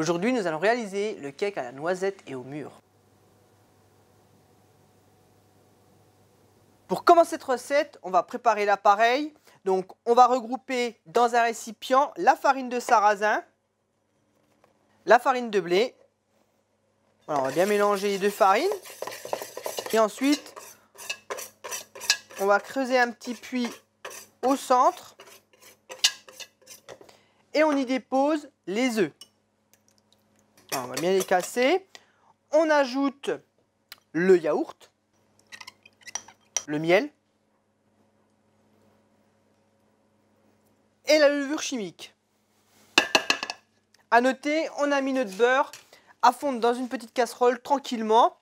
Aujourd'hui, nous allons réaliser le cake à la noisette et au mûr. Pour commencer cette recette, on va préparer l'appareil. Donc, on va regrouper dans un récipient la farine de sarrasin, la farine de blé. Voilà, on va bien mélanger les deux farines. Et ensuite, on va creuser un petit puits au centre. Et on y dépose les œufs. Alors, on va bien les casser. On ajoute le yaourt, le miel et la levure chimique. A noter, on a mis notre beurre à fondre dans une petite casserole tranquillement.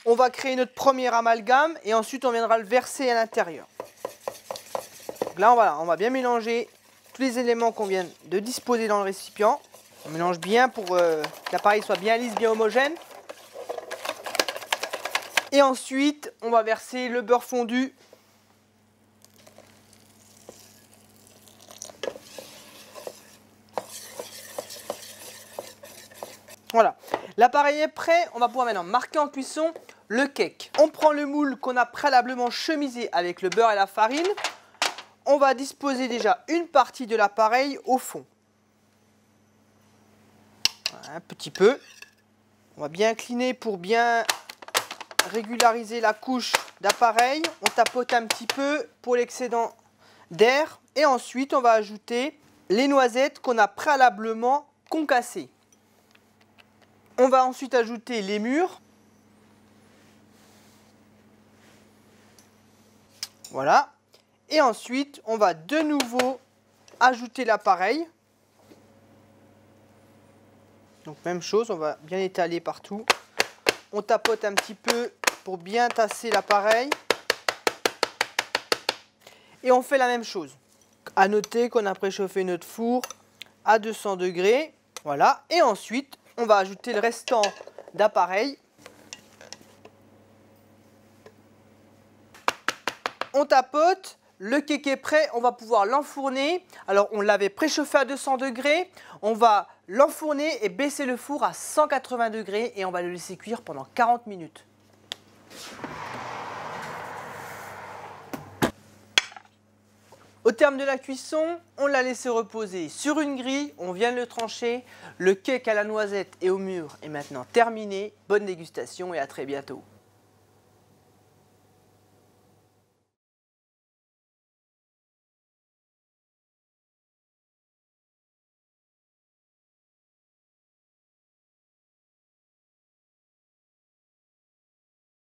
On va créer notre premier amalgame et ensuite on viendra le verser à l'intérieur. Là, on va bien mélanger tous les éléments qu'on vient de disposer dans le récipient. On mélange bien pour que l'appareil soit bien lisse, bien homogène. Et ensuite, on va verser le beurre fondu. Voilà, l'appareil est prêt. On va pouvoir maintenant marquer en cuisson le cake. On prend le moule qu'on a préalablement chemisé avec le beurre et la farine. On va disposer déjà une partie de l'appareil au fond. Voilà, un petit peu. On va bien incliner pour bien régulariser la couche d'appareil. On tapote un petit peu pour l'excédent d'air. Et ensuite, on va ajouter les noisettes qu'on a préalablement concassées. On va ensuite ajouter les mûres. Voilà. Et ensuite, on va de nouveau ajouter l'appareil. Donc même chose, on va bien étaler partout. On tapote un petit peu pour bien tasser l'appareil. Et on fait la même chose. À noter qu'on a préchauffé notre four à 200 degrés. Voilà. Et ensuite, on va ajouter le restant d'appareil. On tapote. Le cake est prêt, on va pouvoir l'enfourner. Alors on l'avait préchauffé à 200 degrés. On va l'enfourner et baisser le four à 180 degrés et on va le laisser cuire pendant 40 minutes. Au terme de la cuisson, on l'a laissé reposer sur une grille, on vient de le trancher. Le cake à la noisette et au mûr est maintenant terminé. Bonne dégustation et à très bientôt.